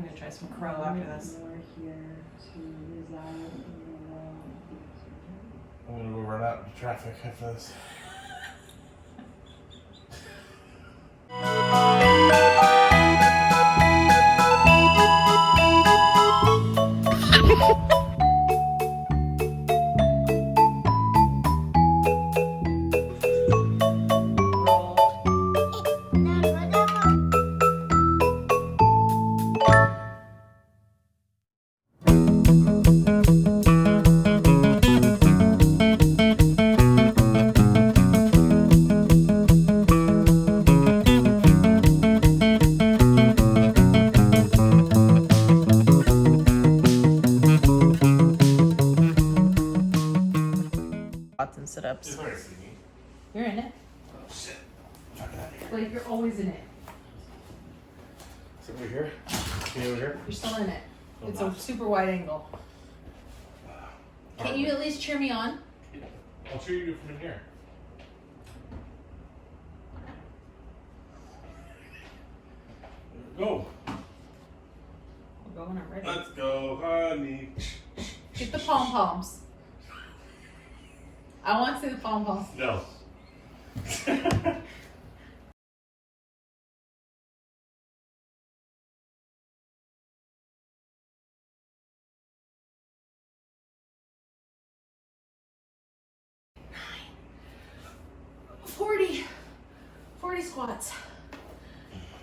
I'm gonna try some crow after this. I'm gonna go run out into traffic after this. And sit-ups. She's already seen me. You're in it. Oh shit. Fuck out of here. Like you're always in it. Sit over here. Can you over here? You're still in it. No, It's not. a super wide angle. Can you at least cheer me on? I'll cheer you from in here. Go. We'll go when I'm ready. Let's go, honey. Get the pom-poms. I want to see the pom-poms. No. Forty squats.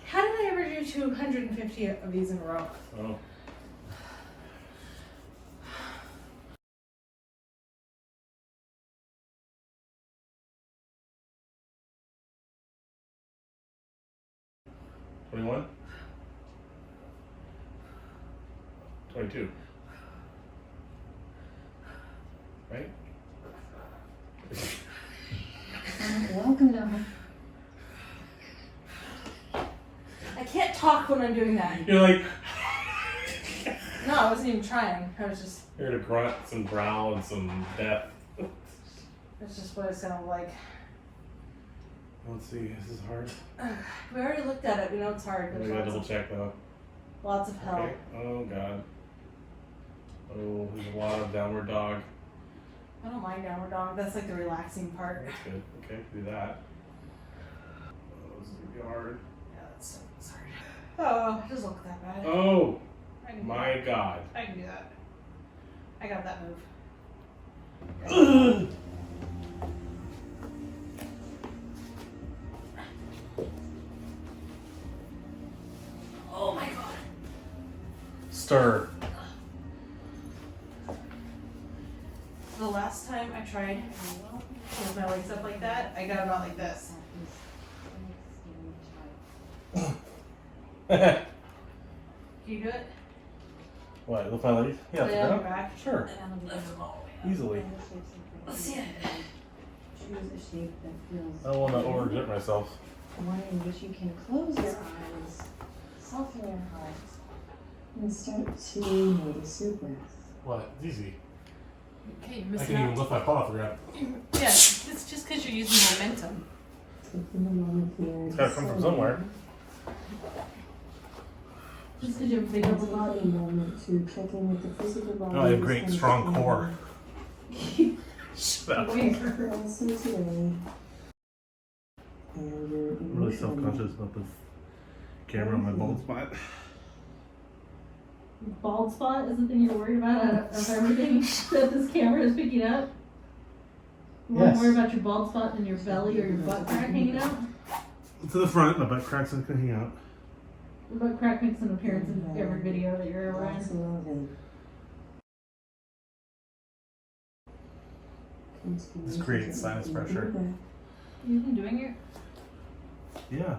How did I ever do 250 of these in a row? Oh. $21? $22. Right? Welcome down. I can't talk when I'm doing that. You're like, No, I wasn't even trying. I was just, you're gonna grunt, some growl, and some death. that's just what it sounded like. Let's see, this is hard. We already looked at it. We know it's hard. I There's gotta lots double of, check though. lots of help. Okay. Oh god. Oh, there's a lot of downward dog. I don't mind downward dog. That's like the relaxing part. That's good. Okay, do that. Oh, this is gonna be hard. Yeah, that's hard. Oh, it doesn't look that bad. Oh I can do my that. god. I can do that. I got that move. Oh my god. Stir. The last time I tried with my legs up like that, I got about like this. Can you do it? What, lift my legs? Yeah, Lay lift on it your up. back. Sure. Lift them all the way up. Easily. Let's see it. Choose a shape that feels I don't want to overexert myself. one in which you can close your eyes, soften your heart, and start to notice your breath. What? It's easy. Okay, you're I missing can even out. lift my paw for grab. Yeah, it's just because you're using momentum. Taking a moment here. It's gotta come from somewhere. Just because you're big Take a up body moment to check in with the physical body. Oh, I have great, strong core. Shut up. Also today. And your I'm really self-conscious about this camera on my bald spot. Bald spot is the thing you're worried about out of everything that this camera is picking up? You want to worry about your bald spot and your belly or your butt crack hanging out? To the front, my butt crack's not gonna hang out. Your butt crack makes an appearance in every video that you're ever Lots in. of it. This creates sinus pressure. You've been doing it? Yeah.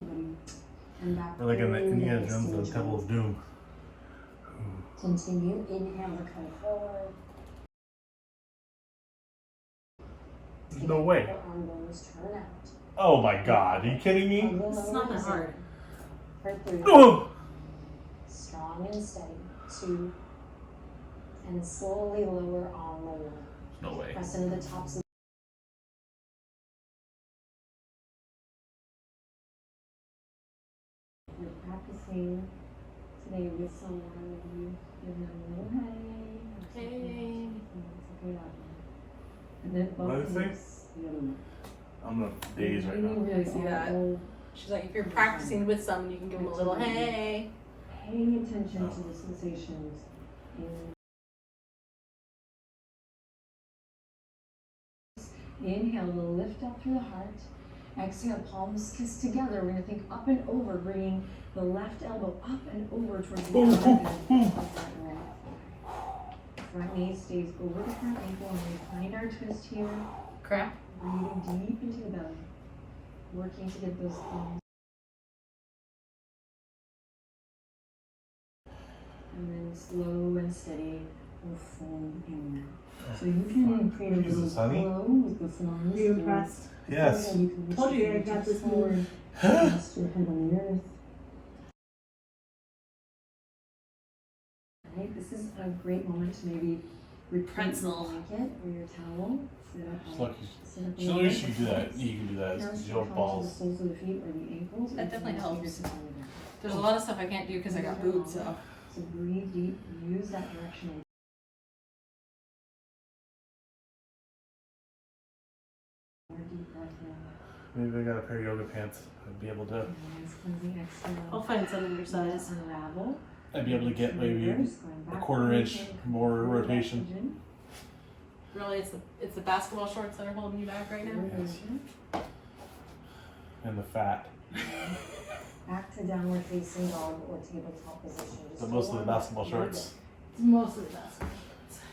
And back We're like in the through Indiana that Jones, the stage. Temple of Doom. Continue. Inhale to come forward. No way. Arm bones turn out. Oh my god, are you kidding me? It's not that hard. For 3. Oh! Strong and steady. 2. And slowly lower on the 1. No way. Press into the tops of you're practicing today with someone, you give them a little hey. Hey. And then What did it say? the other one. I'm gonna daze right now. Yeah, I see that. She's like, if you're practicing with someone, you can give them a little hey. Paying attention to the sensations inhale, a little lift up through the heart. Exhale, palms kiss together. We're going to think up and over, bringing the left elbow up and over towards the other end of that right. Front knee stays over the front ankle, and we find our twist here. Crap. Breathing deep into the belly. Working to get those thumbs. And then slow and steady, we'll fold in and out. So you can create a little flow with the forms. Are you impressed? Yes. Told you I got this forward. Rest your head on the earth. Alright, this is a great moment to maybe repress your blanket or your towel. She's lucky she can do that. You can do that. It's your balls. The soles of the feet or the ankles. That definitely helps. There's a lot of stuff I can't do because I got boots, so. So breathe deep, use that direction. More deep breath in. Maybe I got a pair of yoga pants. I'd be able to. Nice cleansing exhale. I'll find some of your size. Unravel. I'd be able to get maybe a quarter inch more rotation. Really, it's the basketball shorts that are holding you back right now? Yes. And the fat. Back to downward facing dog or tabletop position. But mostly the basketball shorts. It's mostly the basketball shorts.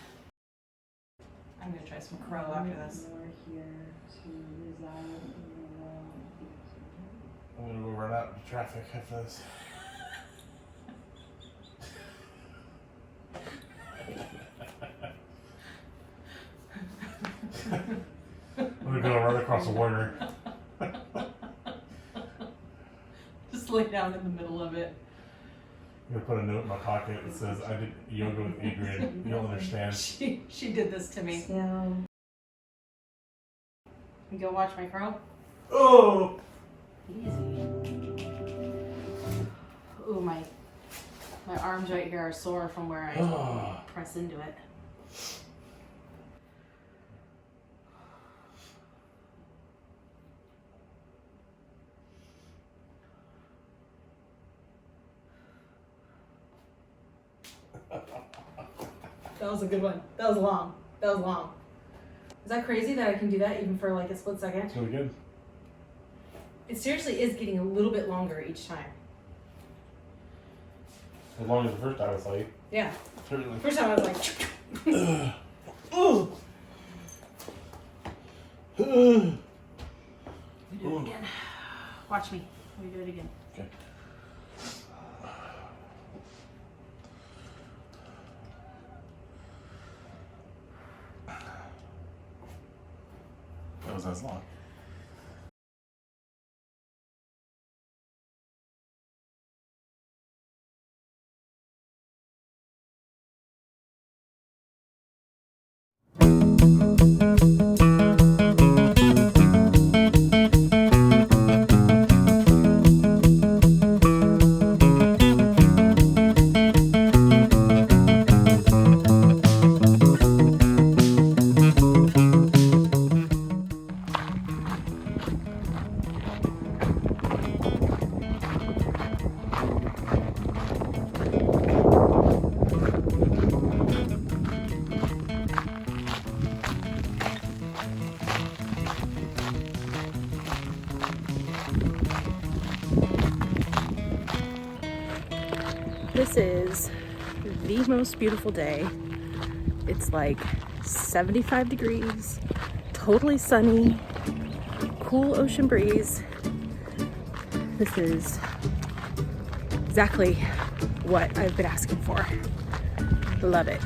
I'm gonna try some crow after this. More here to reside in the world. I'm gonna go run out into traffic after this. I'm gonna go run across the water. Just lay down in the middle of it. I'm gonna put a note in my pocket that says, I did yoga with Adrian. You don't understand. She did this to me. Still. You go watch my crow? Oh! Easy. Ooh, my arms right here are sore from where I press into it. That was a good one. That was long. Is that crazy that I can do that even for like a split second? It's really good. It seriously is getting a little bit longer each time. As long as the first time I saw you. Yeah. Certainly. First time I was like. We do it again. Watch me. We do it again. Okay. That was as long. This is the most beautiful day. It's like 75 degrees, totally sunny, cool ocean breeze. This is exactly what I've been asking for. Love it.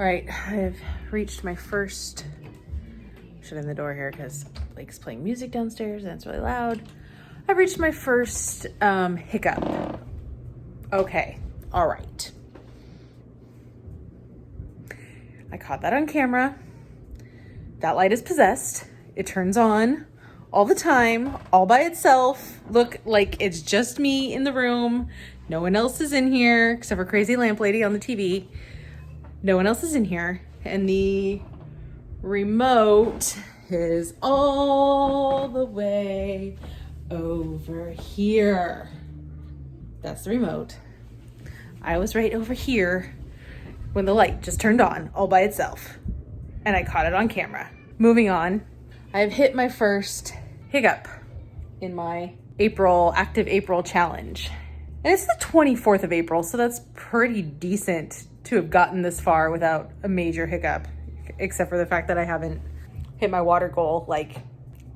All right, I've reached my first, shutting the door here because Blake's playing music downstairs and it's really loud. I've reached my first hiccup. Okay, all right. I caught that on camera. That light is possessed. It turns on all the time, all by itself. Look like it's just me in the room. No one else is in here except for crazy lamp lady on the TV. No one else is in here. And the remote is all the way over here. That's the remote. I was right over here when the light just turned on all by itself. And I caught it on camera. Moving on, I've hit my first hiccup in my active April challenge. And it's the 24th of April, so that's pretty decent to have gotten this far without a major hiccup, except for the fact that I haven't hit my water goal like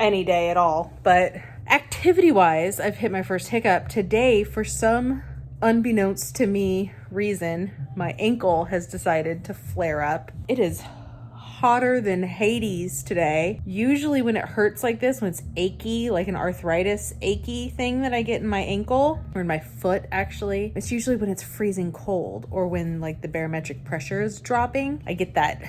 any day at all. But activity-wise, I've hit my first hiccup. Today, for some unbeknownst to me reason, my ankle has decided to flare up. It is hotter than Hades today. Usually when it hurts like this, when it's achy, like an arthritis achy thing that I get in my ankle, or in my foot actually, it's usually when it's freezing cold or when like the barometric pressure is dropping. I get that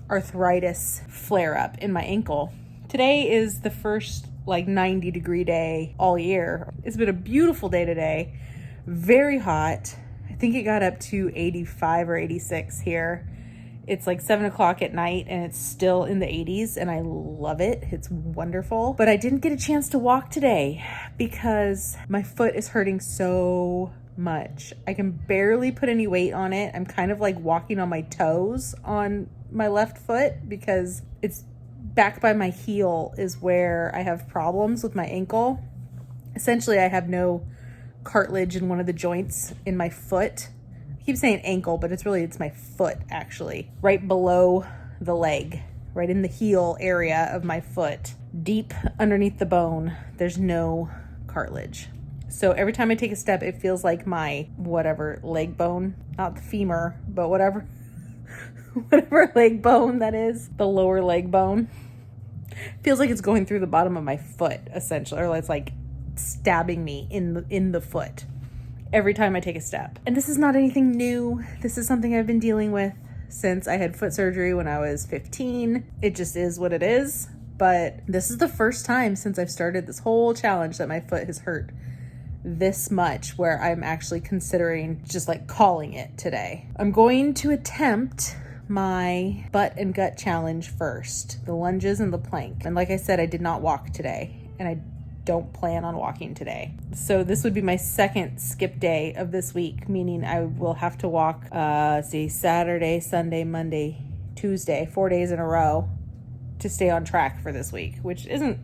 arthritis flare up in my ankle. Today is the first like 90-degree day all year. It's been a beautiful day today. Very hot. I think it got up to 85 or 86 here. It's like 7 o'clock at night and it's still in the 80s and I love it. It's wonderful. But I didn't get a chance to walk today because my foot is hurting so much. I can barely put any weight on it. I'm kind of like walking on my toes on my left foot because it's back by my heel is where I have problems with my ankle. Essentially, I have no cartilage in one of the joints in my foot. I keep saying ankle, but it's my foot actually, right below the leg, right in the heel area of my foot, deep underneath the bone. There's no cartilage. So every time I take a step, it feels like my whatever leg bone, not the femur, but whatever leg bone that is, the lower leg bone, feels like it's going through the bottom of my foot essentially, or it's like stabbing me in the foot every time I take a step. And this is not anything new. This is something I've been dealing with since I had foot surgery when I was 15. It just is what it is. But this is the first time since I've started this whole challenge that my foot has hurt this much, where I'm actually considering just like calling it today. I'm going to attempt my butt and gut challenge first, the lunges and the plank. And like I said, I did not walk today and I don't plan on walking today. So this would be my second skip day of this week, meaning I will have to walk, Saturday, Sunday, Monday, Tuesday, 4 days in a row to stay on track for this week, which isn't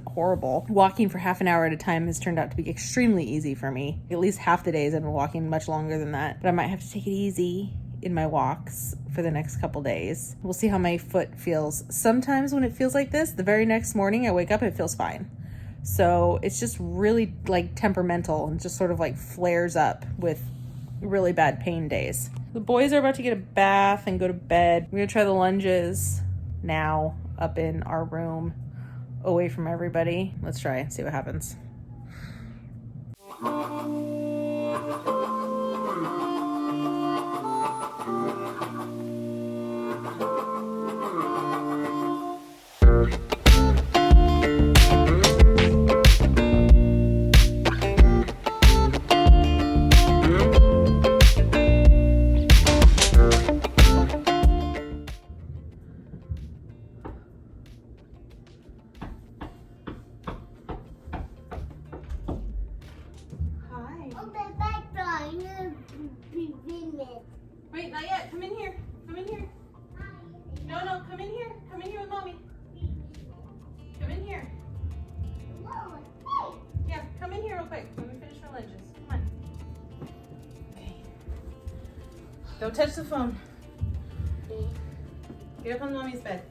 horrible. Walking for half an hour at a time has turned out to be extremely easy for me. At least half the days I've been walking much longer than that, but I might have to take it easy in my walks for the next couple days. We'll see how my foot feels. Sometimes when it feels like this, the very next morning I wake up, it feels fine. So it's just really like temperamental and just sort of like flares up with really bad pain days. The boys are about to get a bath and go to bed. We're gonna try the lunges now up in our room away from everybody. Let's try and see what happens. Wait, not yet. Come in here. Come in here. No, come in here. Come in here with mommy. Come in here. Yeah, come in here real quick when we finish our lunges. Come on. Okay. Don't touch the phone. Get up on mommy's bed.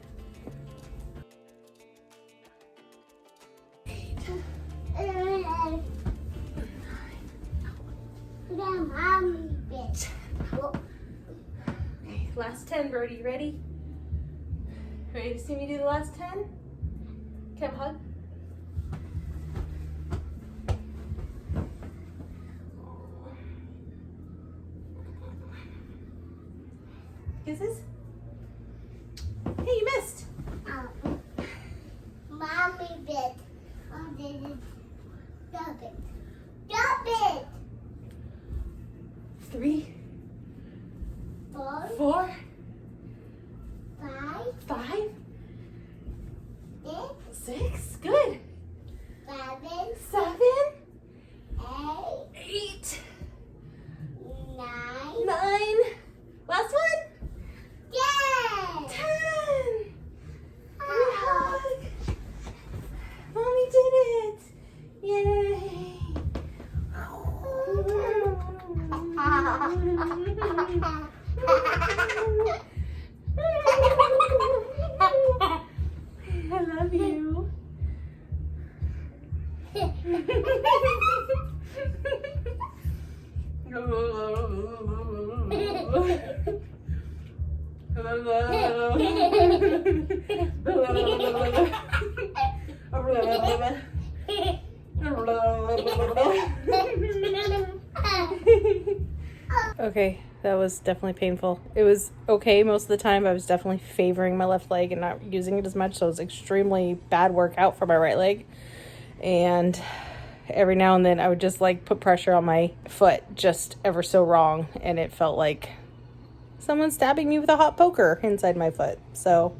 Last 10. 10, Brody. You ready? Ready to see me do the last 10? Can I have a hug? Kisses? Hey, you missed. Mommy bit. Stop it. Stop it. 3, 4, 4, 5, 5, 6, 6. Good. 7, 7, 8, 8, 9, 9. Last one. 10. 10. Good hug. Mommy did it. Yay. I love you. Okay, that was definitely painful. It was okay most of the time. I was definitely favoring my left leg and not using it as much, so it was extremely bad workout for my right leg. And every now and then I would just like put pressure on my foot just ever so wrong, and it felt like someone stabbing me with a hot poker inside my foot. So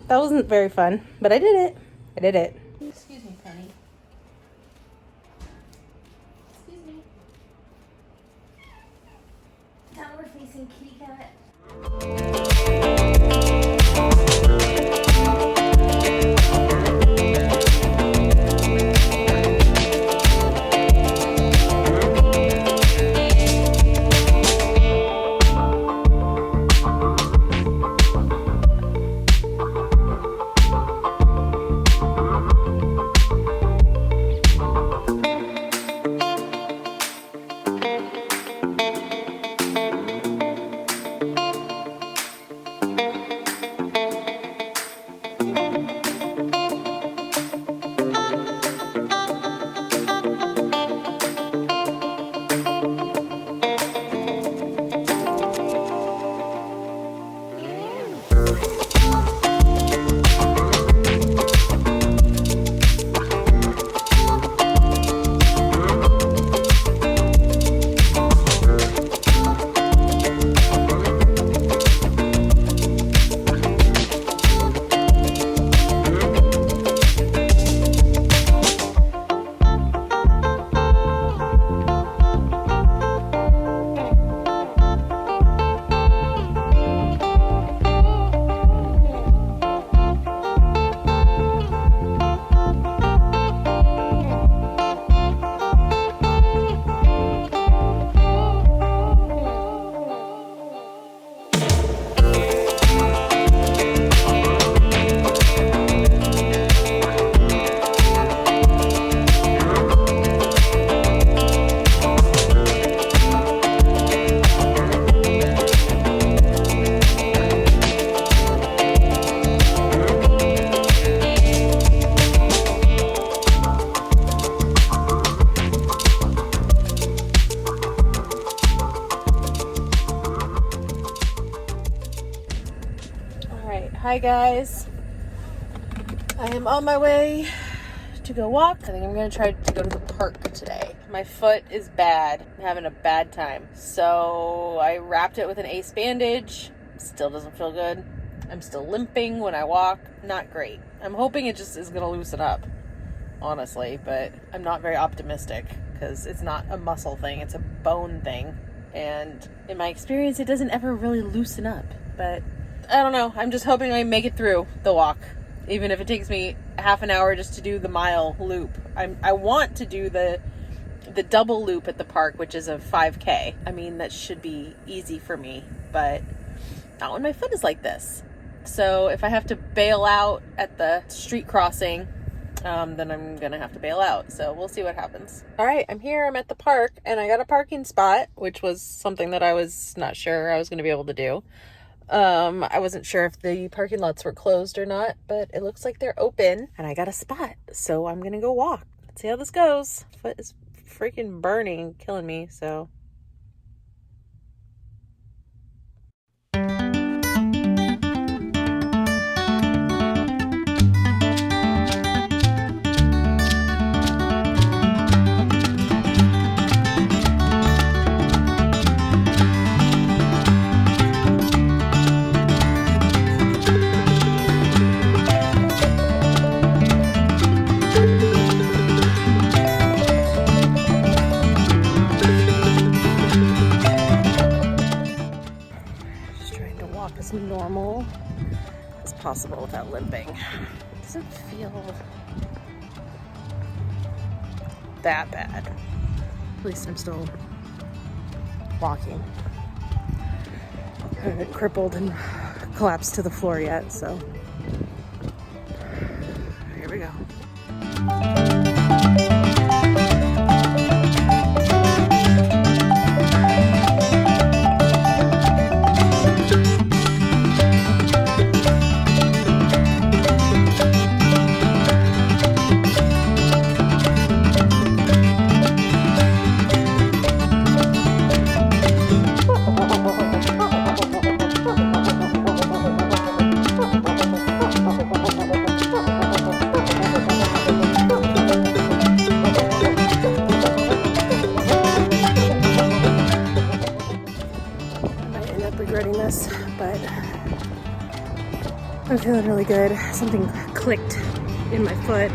that wasn't very fun, but I did it. I did it. Excuse me, Penny. Excuse me. Downward facing kitty cat. Hi guys, I am on my way to go walk. I think I'm gonna try to go to the park today. My foot is bad. I'm having a bad time. So I wrapped it with an ace bandage. Still doesn't feel good. I'm still limping when I walk. Not great. I'm hoping it just is gonna loosen up, honestly, but I'm not very optimistic because it's not a muscle thing, it's a bone thing. And in my experience, it doesn't ever really loosen up, but I don't know. I'm just hoping I make it through the walk, even if it takes me half an hour just to do the mile loop. I want to do the double loop at the park, which is a 5K. I mean, that should be easy for me, but not when my foot is like this. So if I have to bail out at the street crossing, then I'm gonna have to bail out. So we'll see what happens. All right, I'm here. I'm at the park, and I got a parking spot, which was something that I was not sure I was gonna be able to do. I wasn't sure if the parking lots were closed or not, but it looks like they're open and I got a spot. So I'm gonna go walk. Let's see how this goes. Foot is freaking burning, killing me, so. As normal as possible without limping. It doesn't feel that bad. At least I'm still walking. I haven't crippled and collapsed to the floor yet, so here we go. But I'm feeling really good. Something clicked in my foot.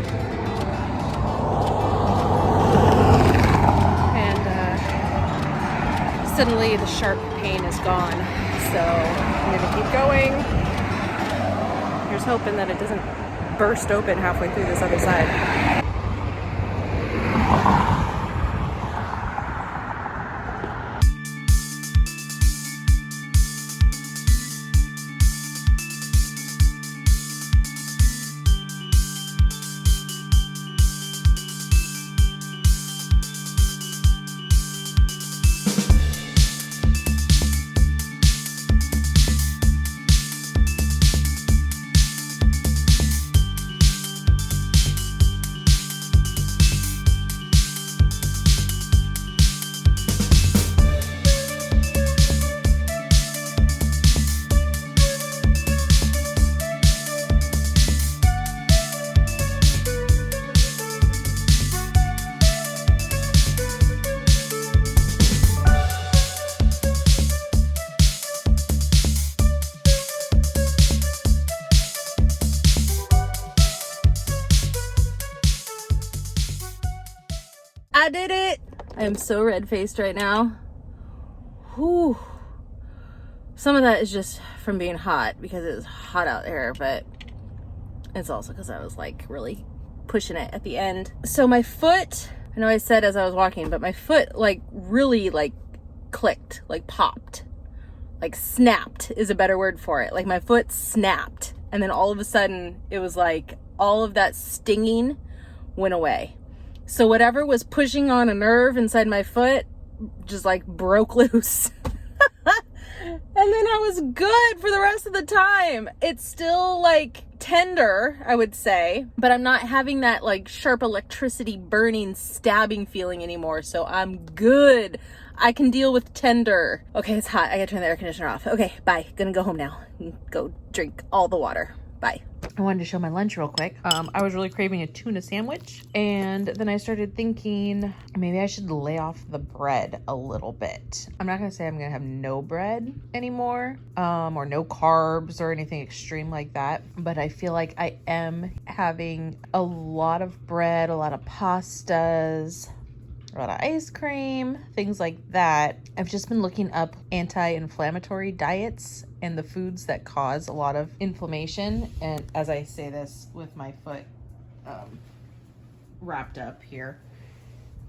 And suddenly the sharp pain is gone. So I'm gonna keep going. Here's hoping that it doesn't burst open halfway through this other side. I did it! I am so red-faced right now. Whew. Some of that is just from being hot because it was hot out there, but it's also because I was like really pushing it at the end. So my foot, I know I said as I was walking, but my foot like really like clicked, like popped, like snapped is a better word for it. Like my foot snapped, and then all of a sudden it was like all of that stinging went away. So whatever was pushing on a nerve inside my foot just like broke loose. And then I was good for the rest of the time. It's still like tender, I would say, but I'm not having that like sharp electricity burning, stabbing feeling anymore. So I'm good. I can deal with tender. Okay, it's hot. I gotta turn the air conditioner off. Okay, bye. Gonna go home now. Go drink all the water. Bye. I wanted to show my lunch real quick. I was really craving a tuna sandwich, and then I started thinking maybe I should lay off the bread a little bit. I'm not gonna say I'm gonna have no bread anymore, or no carbs or anything extreme like that, but I feel like I am having a lot of bread, a lot of pastas, a lot of ice cream, things like that. I've just been looking up anti-inflammatory diets and the foods that cause a lot of inflammation. And as I say this with my foot wrapped up here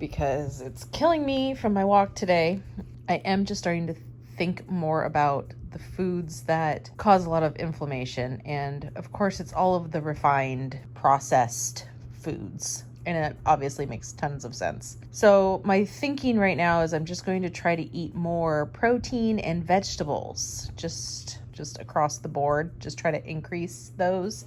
because it's killing me from my walk today, I am just starting to think more about the foods that cause a lot of inflammation. And of course, it's all of the refined, processed foods. And it obviously makes tons of sense. So my thinking right now is I'm just going to try to eat more protein and vegetables, just across the board. Just try to increase those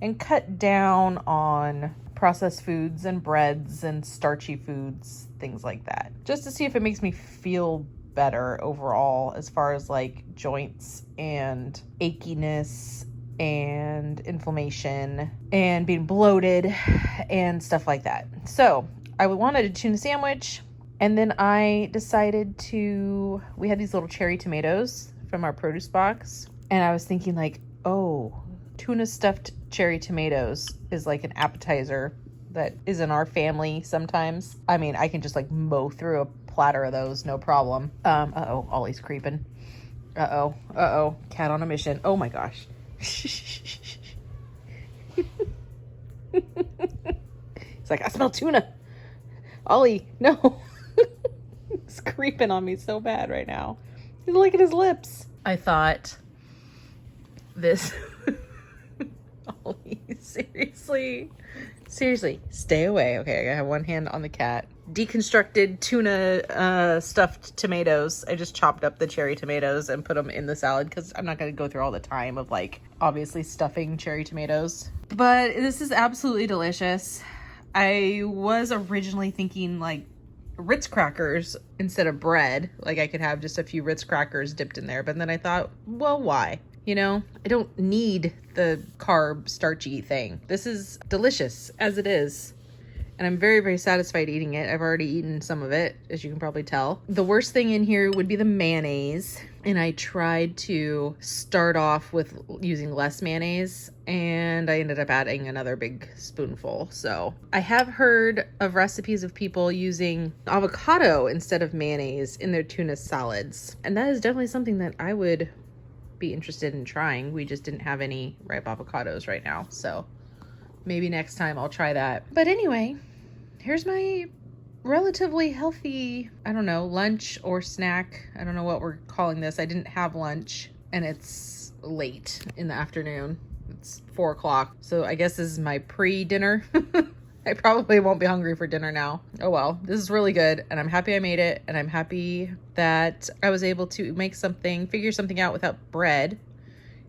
and cut down on processed foods and breads and starchy foods, things like that. Just to see if it makes me feel better overall as far as like joints and achiness and inflammation and being bloated and stuff like that. So I wanted a tuna sandwich, and then I decided we had these little cherry tomatoes from our produce box, and I was thinking like, oh, tuna stuffed cherry tomatoes is like an appetizer that is in our family sometimes. I mean, I can just like mow through a platter of those, no problem. Uh-oh, Ollie's creeping. Uh-oh, cat on a mission. Oh my gosh. He's like, I smell tuna. Ollie, no. He's creeping on me so bad right now. He's licking his lips. I thought this. Ollie, seriously, stay away. Okay, I have one hand on the cat. Deconstructed tuna stuffed tomatoes. I just chopped up the cherry tomatoes and put them in the salad because I'm not going to go through all the time of like obviously stuffing cherry tomatoes. But this is absolutely delicious. I was originally thinking like Ritz crackers instead of bread. Like I could have just a few Ritz crackers dipped in there. But then I thought, well, why? You know, I don't need the carb starchy thing. This is delicious as it is. And I'm very, very satisfied eating it. I've already eaten some of it, as you can probably tell. The worst thing in here would be the mayonnaise. And I tried to start off with using less mayonnaise, and I ended up adding another big spoonful. So I have heard of recipes of people using avocado instead of mayonnaise in their tuna salads. And that is definitely something that I would be interested in trying. We just didn't have any ripe avocados right now, so maybe next time I'll try that. But anyway, here's my relatively healthy, I don't know, lunch or snack. I don't know what we're calling this. I didn't have lunch, and it's late in the afternoon. It's 4 o'clock, so I guess this is my pre-dinner. I probably won't be hungry for dinner now. Oh well, this is really good, and I'm happy I made it, and I'm happy that I was able to figure something out without bread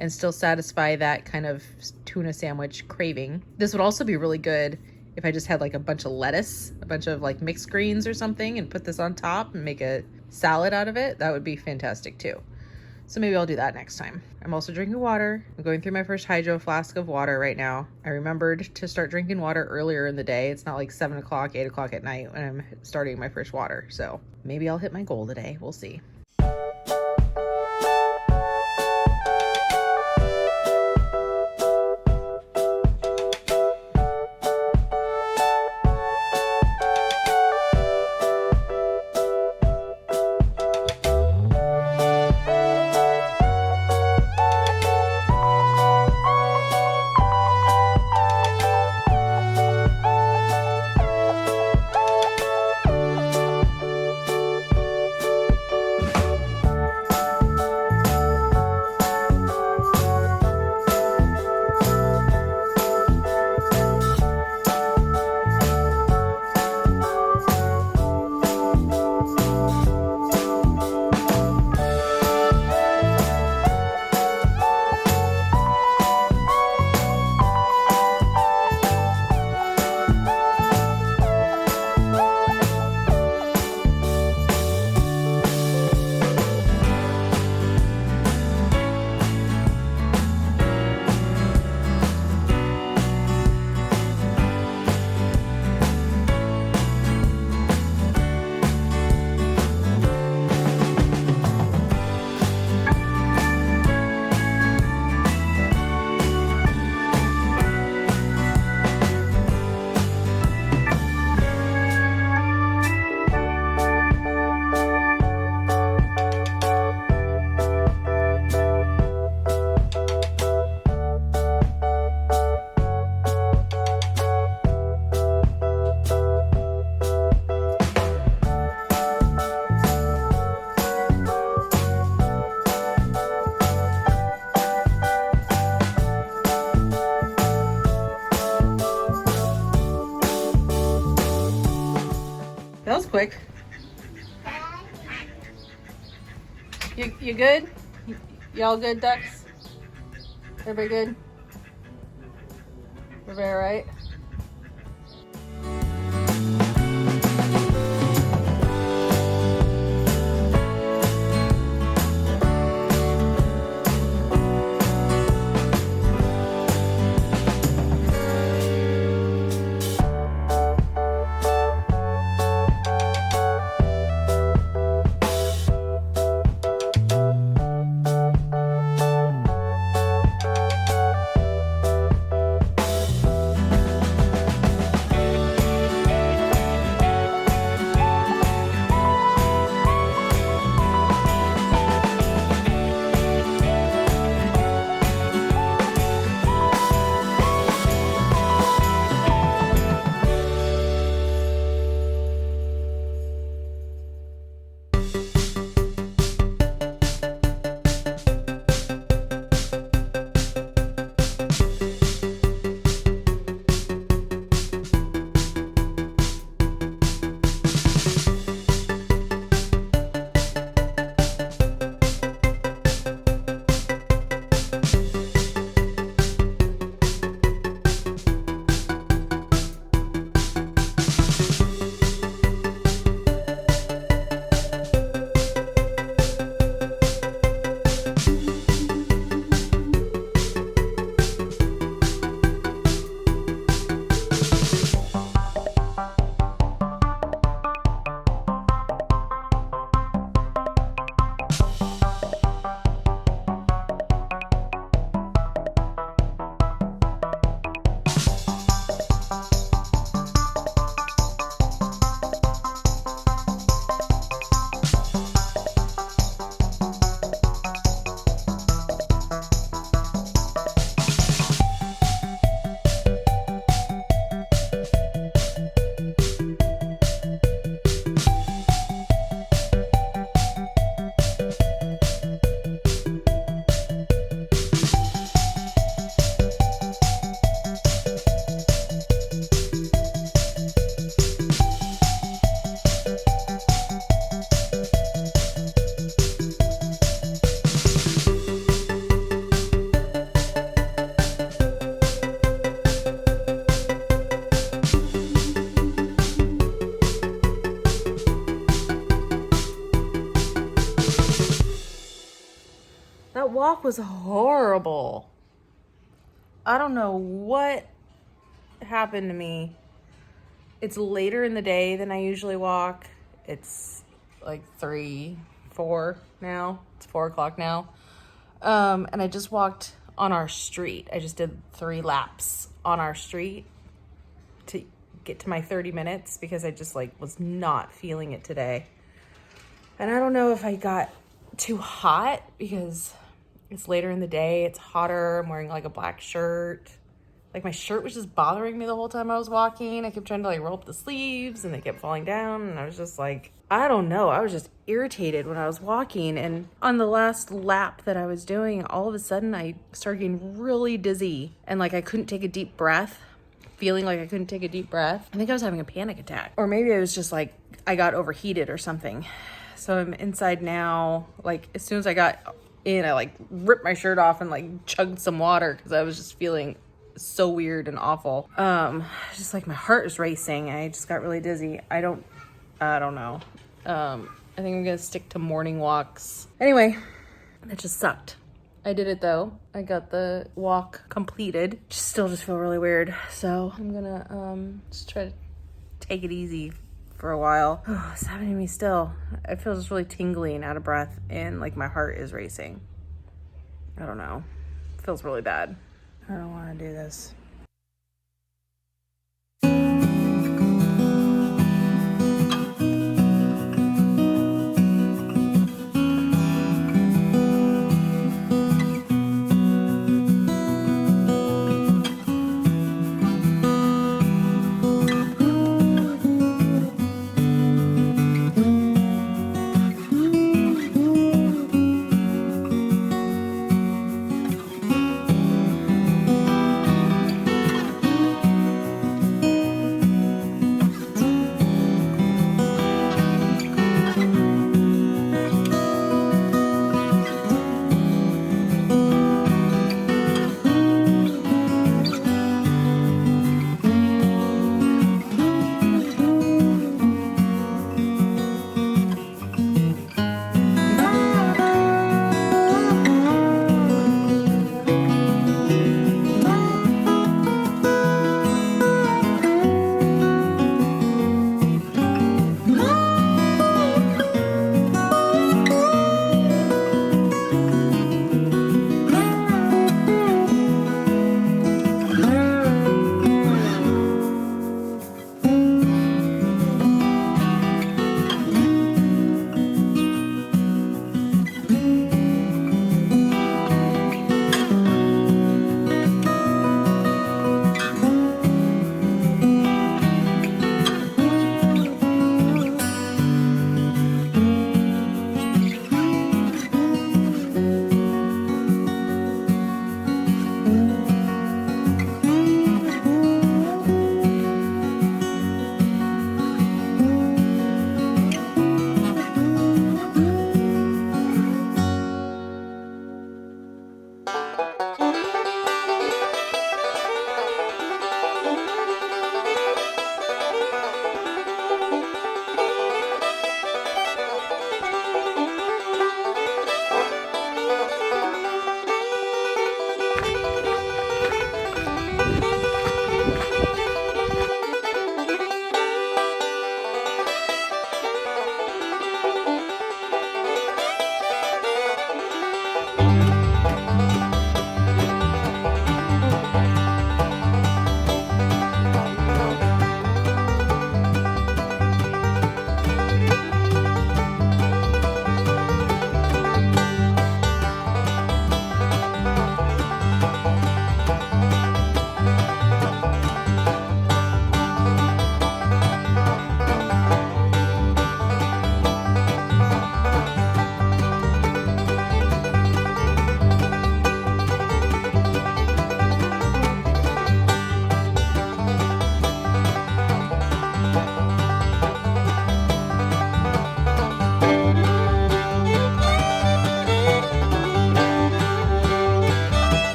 and still satisfy that kind of tuna sandwich craving. This would also be really good if I just had like a bunch of lettuce, a bunch of like mixed greens or something, and put this on top and make a salad out of it. That would be fantastic too. So maybe I'll do that next time. I'm also drinking water. I'm going through my first hydro flask of water right now. I remembered to start drinking water earlier in the day. It's not like 7 o'clock, 8 o'clock at night when I'm starting my first water. So maybe I'll hit my goal today. We'll see. quick. You good? Y'all good, ducks? Everybody good? Everybody all right? That walk was horrible. I don't know what happened to me. It's later in the day than I usually walk. It's like 3, 4 now. It's 4 o'clock now. And I just walked on our street. I just did 3 laps on our street to get to my 30 minutes because I just like was not feeling it today. And I don't know if I got too hot because it's later in the day. It's hotter. I'm wearing like a black shirt. Like my shirt was just bothering me the whole time I was walking. I kept trying to like roll up the sleeves and they kept falling down. And I was just like, I don't know. I was just irritated when I was walking. And on the last lap that I was doing, all of a sudden I started getting really dizzy. And like I couldn't take a deep breath. Feeling like I couldn't take a deep breath. I think I was having a panic attack. Or maybe I was just like, I got overheated or something. So I'm inside now. Like as soon as I got in, I like ripped my shirt off and like chugged some water because I was just feeling so weird and awful. Just like my heart was racing. I just got really dizzy. I don't know. I think I'm gonna stick to morning walks. Anyway, that just sucked. I did it though. I got the walk completed. Still just feel really weird. So I'm gonna just try to take it easy for a while. Oh, it's happening to me still. I feel just really tingly and out of breath and like my heart is racing. I don't know. It feels really bad. I don't want to do this.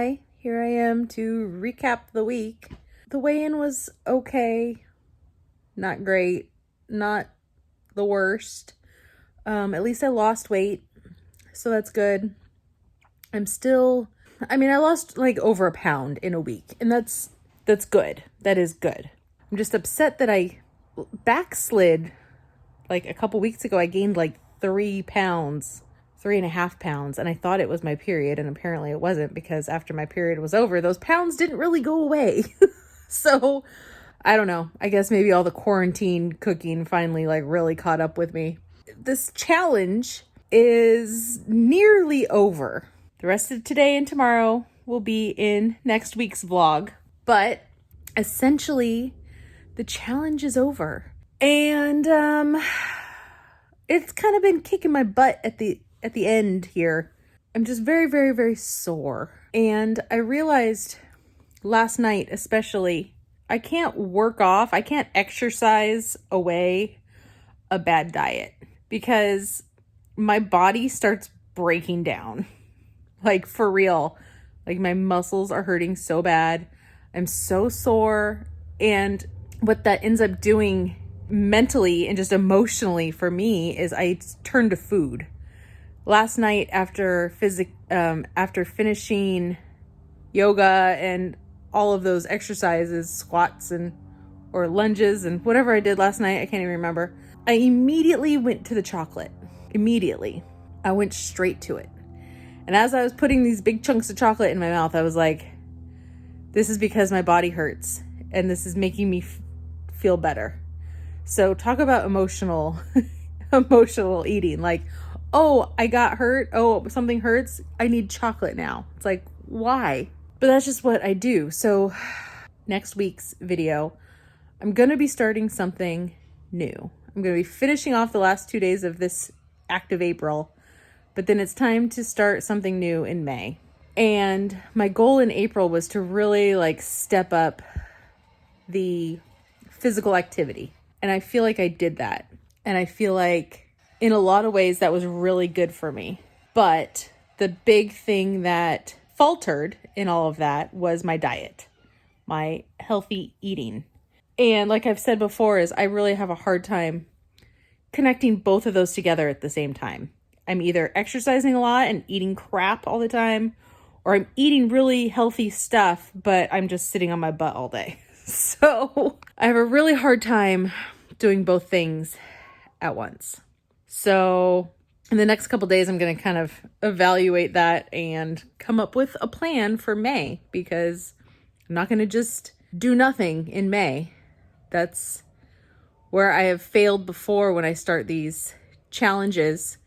hi. Here I am to recap the week. The weigh-in was okay. Not great. Not the worst. At least I lost weight, so that's good. I lost like over a pound in a week, and that's good. That is good. I'm just upset that I backslid. Like a couple weeks ago, I gained like 3 pounds, 3.5 pounds, and I thought it was my period, and apparently it wasn't, because after my period was over, those pounds didn't really go away. So I don't know. I guess maybe all the quarantine cooking finally like really caught up with me. This challenge is nearly over. The rest of today and tomorrow will be in next week's vlog, but essentially the challenge is over. And it's kind of been kicking my butt at the end here. I'm just very, very, very sore. And I realized last night especially, I can't exercise away a bad diet, because my body starts breaking down. Like, for real. Like, my muscles are hurting so bad. I'm so sore. And what that ends up doing mentally and just emotionally for me is I turn to food. Last night after finishing yoga and all of those exercises, squats or lunges and whatever I did last night, I can't even remember. I immediately went to the chocolate. Immediately. I went straight to it. And as I was putting these big chunks of chocolate in my mouth, I was like, this is because my body hurts, and this is making me feel better. So talk about emotional eating. Like, oh, I got hurt. Oh, something hurts. I need chocolate now. It's like, why? But that's just what I do. So next week's video, I'm going to be starting something new. I'm going to be finishing off the last 2 days of this active April, but then it's time to start something new in May. And my goal in April was to really like step up the physical activity. And I feel like I did that. And I feel like in a lot of ways that was really good for me. But the big thing that faltered in all of that was my diet, my healthy eating. And like I've said before, is I really have a hard time connecting both of those together at the same time. I'm either exercising a lot and eating crap all the time, or I'm eating really healthy stuff, but I'm just sitting on my butt all day. So I have a really hard time doing both things at once. So in the next couple days, I'm going to kind of evaluate that and come up with a plan for May, because I'm not going to just do nothing in May. That's where I have failed before when I start these challenges.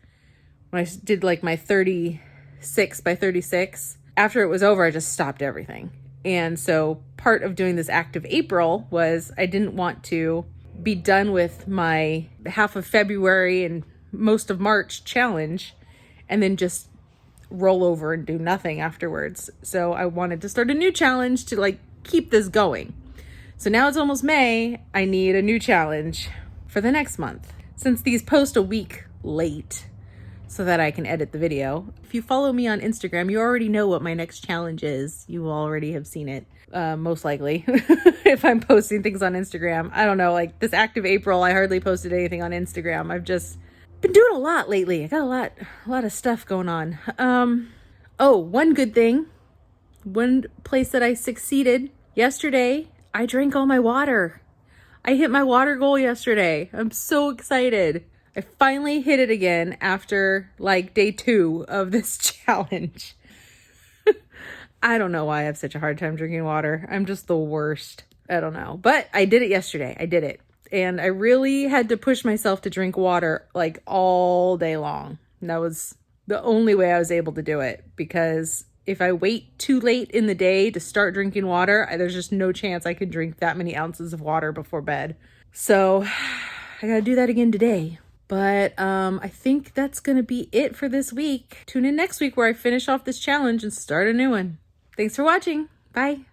When I did like my 36 by 36, after it was over, I just stopped everything. And so part of doing this active April was I didn't want to be done with my half of February and most of March challenge and then just roll over and do nothing afterwards. So I wanted to start a new challenge to like keep this going. So now it's almost May. I need a new challenge for the next month. Since these post a week late so that I can edit the video. If you follow me on Instagram, you already know what my next challenge is. You already have seen it, most likely, if I'm posting things on Instagram. I don't know, like this active April, I hardly posted anything on Instagram. I've just been doing a lot lately. I got a lot of stuff going on. Oh, one good thing, one place that I succeeded yesterday, I drank all my water. I hit my water goal yesterday. I'm so excited. I finally hit it again after like day 2 of this challenge. I don't know why I have such a hard time drinking water. I'm just the worst. I don't know. But I did it yesterday. I did it. And I really had to push myself to drink water like all day long. And that was the only way I was able to do it, because if I wait too late in the day to start drinking water, there's just no chance I could drink that many ounces of water before bed. So I gotta do that again today. But I think that's going to be it for this week. Tune in next week where I finish off this challenge and start a new one. Thanks for watching. Bye.